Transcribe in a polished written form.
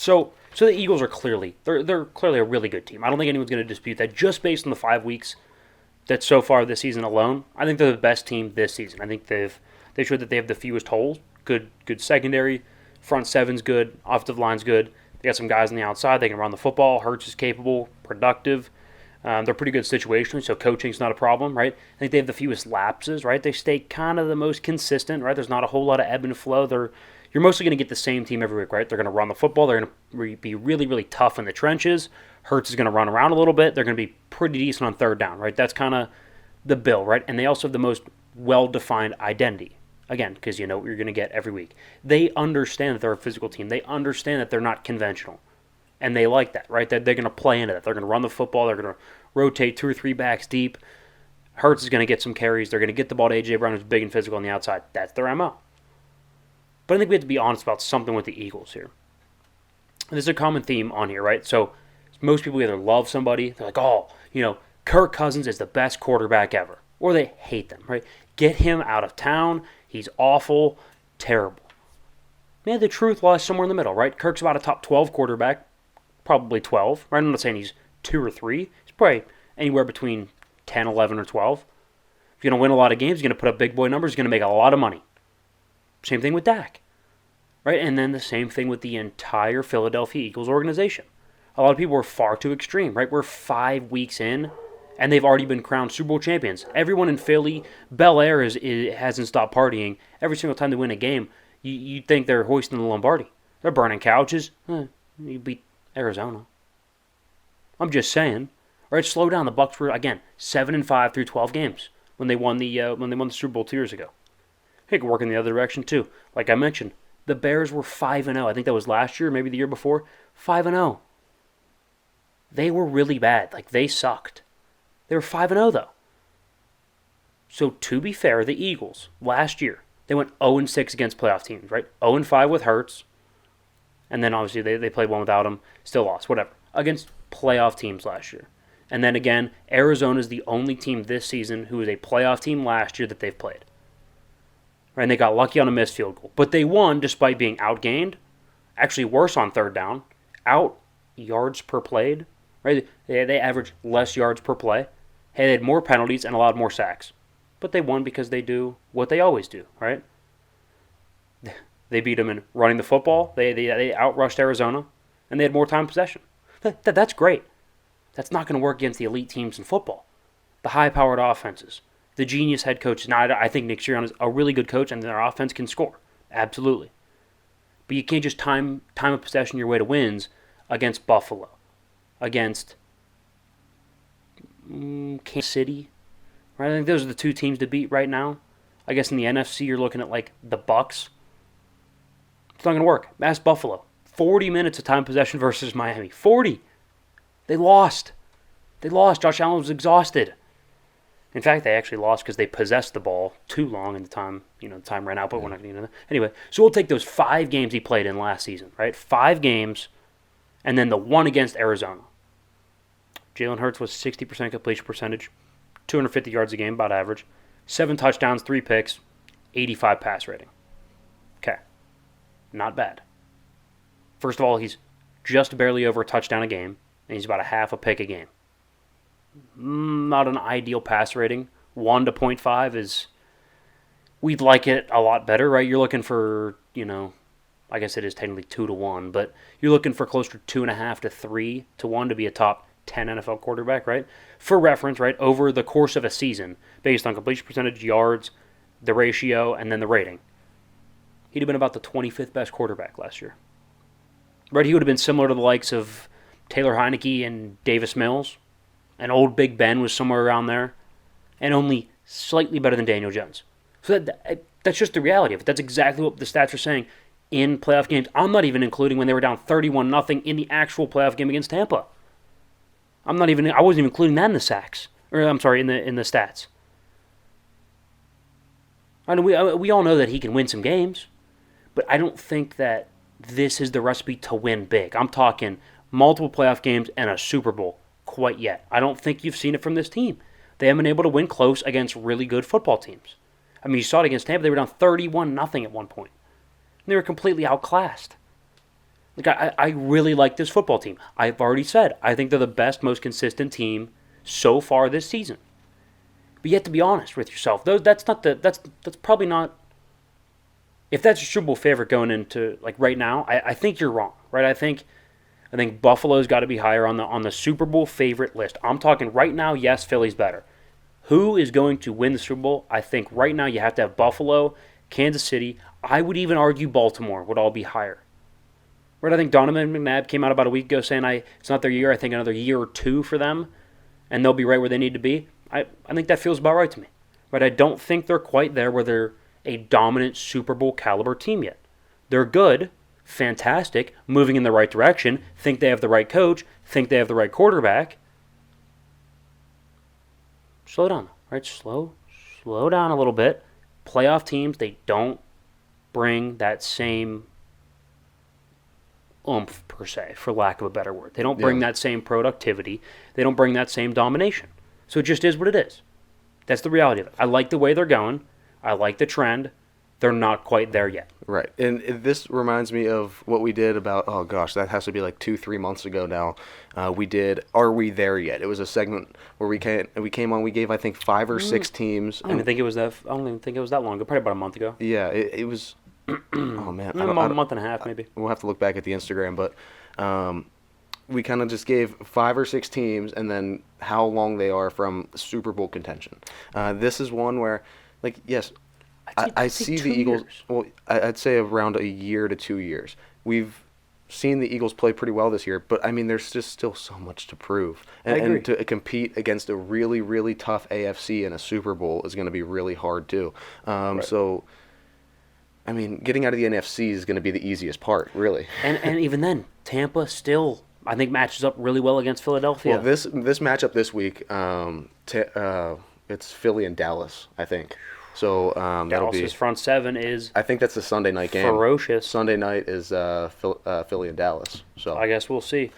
So the Eagles are they're clearly a really good team. I don't think anyone's going to dispute that. Just based on the 5 weeks that so far this season alone, I think they're the best team this season. I think they showed that they have the fewest holes. Good secondary, front seven's good, offensive line's good. They got some guys on the outside. They can run the football. Hurts is capable, productive. They're pretty good situationally, so coaching's not a problem, right? I think they have the fewest lapses, right? They stay kind of the most consistent, right? There's not a whole lot of ebb and flow. You're mostly going to get the same team every week, right? They're going to run the football. They're going to be really, really tough in the trenches. Hurts is going to run around a little bit. They're going to be pretty decent on third down, right? That's kind of the bill, right? And they also have the most well-defined identity. Again, because you know what you're going to get every week. They understand that they're a physical team. They understand that they're not conventional. And they like that, right? That they're going to play into that. They're going to run the football. They're going to rotate 2 or 3 backs deep. Hurts is going to get some carries. They're going to get the ball to A.J. Brown, who's big and physical on the outside. That's their MO. But I think we have to be honest about something with the Eagles here. There's a common theme on here, right? So most people either love somebody, they're like, oh, Kirk Cousins is the best quarterback ever. Or they hate them, right? Get him out of town. He's awful, terrible. Man, the truth lies somewhere in the middle, right? Kirk's about a top 12 quarterback, probably 12, right? I'm not saying he's 2 or 3. He's probably anywhere between 10, 11, or 12. He's going to win a lot of games. He's going to put up big boy numbers. He's going to make a lot of money. Same thing with Dak, right? And then the same thing with the entire Philadelphia Eagles organization. A lot of people were far too extreme, right? We're 5 weeks in, and they've already been crowned Super Bowl champions. Everyone in Philly, Bel Air hasn't stopped partying. Every single time they win a game, you'd think they're hoisting the Lombardi. They're burning couches. You beat Arizona. I'm just saying, right? Slow down. The Bucs were again 7-5 through 12 games when they won the Super Bowl 2 years ago. It could work in the other direction too. Like I mentioned, the Bears were 5-0. I think that was last year, maybe the year before. 5-0. They were really bad. Like they sucked. They were 5-0 though. So to be fair, the Eagles last year they went 0-6 against playoff teams, right? 0-5 with Hurts, and then obviously they played one without him, still lost, whatever, against playoff teams last year. And then again, Arizona is the only team this season who was a playoff team last year that they've played. Right, and they got lucky on a missed field goal. But they won despite being outgained, actually worse on third down, out yards per played. Right, they averaged less yards per play. Hey, they had more penalties and allowed more sacks. But they won because they do what they always do, right? They beat them in running the football. They outrushed Arizona, and they had more time possession. That's great. That's not going to work against the elite teams in football. The high-powered offenses. The genius head coaches. Now, I think Nick Sirianni is a really good coach, and their offense can score. Absolutely. But you can't just time of possession your way to wins against Buffalo, against Kansas City. Right? I think those are the 2 teams to beat right now. I guess in the NFC, you're looking at like the Bucks. It's not going to work. Ask Buffalo. 40 minutes of time possession versus Miami. 40. They lost. Josh Allen was exhausted. In fact, they actually lost because they possessed the ball too long in the time, time ran out, but we're not going to get into that. Anyway, so we'll take those 5 games he played in last season, right? 5 games, and then the one against Arizona. Jalen Hurts was 60% completion percentage, 250 yards a game, about average, 7 touchdowns, 3 picks, 85 pass rating. Okay, not bad. First of all, he's just barely over a touchdown a game, and he's about a half a pick a game. Not an ideal pass rating. 1 to 0.5 is, we'd like it a lot better, right? You're looking for, I guess it is technically 2 to 1, but you're looking for closer to 2.5 to 3 to 1 to be a top 10 NFL quarterback, right? For reference, right, over the course of a season, based on completion percentage, yards, the ratio, and then the rating, he'd have been about the 25th best quarterback last year. Right? He would have been similar to the likes of Taylor Heineke and Davis Mills. And old Big Ben was somewhere around there. And only slightly better than Daniel Jones. So that's just the reality of it. That's exactly what the stats are saying in playoff games. I'm not even including when they were down 31-0 in the actual playoff game against Tampa. I wasn't even including that in the sacks. Or I'm sorry, in the stats. I know we all know that he can win some games. But I don't think that this is the recipe to win big. I'm talking multiple playoff games and a Super Bowl. Quite yet. I don't think you've seen it from this team. They haven't been able to win close against really good football teams. I mean, you saw it against Tampa. They were down 31-0 at one point. And they were completely outclassed. Like I really like this football team. I've already said I think they're the best, most consistent team so far this season. But you have to be honest with yourself. Though that's probably not. If that's your Super Bowl favorite going into like right now, I think you're wrong, right? I think Buffalo's got to be higher on the Super Bowl favorite list. I'm talking right now. Yes, Philly's better. Who is going to win the Super Bowl? I think right now you have to have Buffalo, Kansas City. I would even argue Baltimore would all be higher. Right? I think Donovan McNabb came out about a week ago saying it's not their year. I think another year or two for them, and they'll be right where they need to be. I think that feels about right to me. Right? I don't think they're quite there where they're a dominant Super Bowl caliber team yet. They're good, fantastic, moving in the right direction, think they have the right coach, think they have the right quarterback. Slow down, right? Slow down a little bit. Playoff teams, they don't bring that same oomph, per se, for lack of a better word. They don't bring that same productivity. They don't bring that same domination. So it just is what it is. That's the reality of it. I like the way they're going. I like the trend. They're not quite there yet. Right. And this reminds me of what we did about, oh gosh, that has to be like 2-3 months ago now. We did Are We There Yet? It was a segment where we came on, we gave I think 5 or 6 teams. I don't even think it was that long ago, probably about a month ago. Yeah, it was oh man. A month and a half maybe. We'll have to look back at the Instagram, but we kind of just gave 5 or 6 teams and then how long they are from Super Bowl contention. This is one where, like, yes, I see the Eagles. Well, I'd say around a year to 2 years. We've seen the Eagles play pretty well this year, but I mean, there's just still so much to prove, and to compete against a really, really tough AFC in a Super Bowl is going to be really hard too. Right. So, I mean, getting out of the NFC is going to be the easiest part, really. And even then, Tampa still, I think, matches up really well against Philadelphia. Well, this matchup this week, it's Philly and Dallas, I think. So that'll be Dallas's front seven is. I think that's a Sunday night game. Ferocious. Sunday night is Philly and Dallas. So I guess we'll see.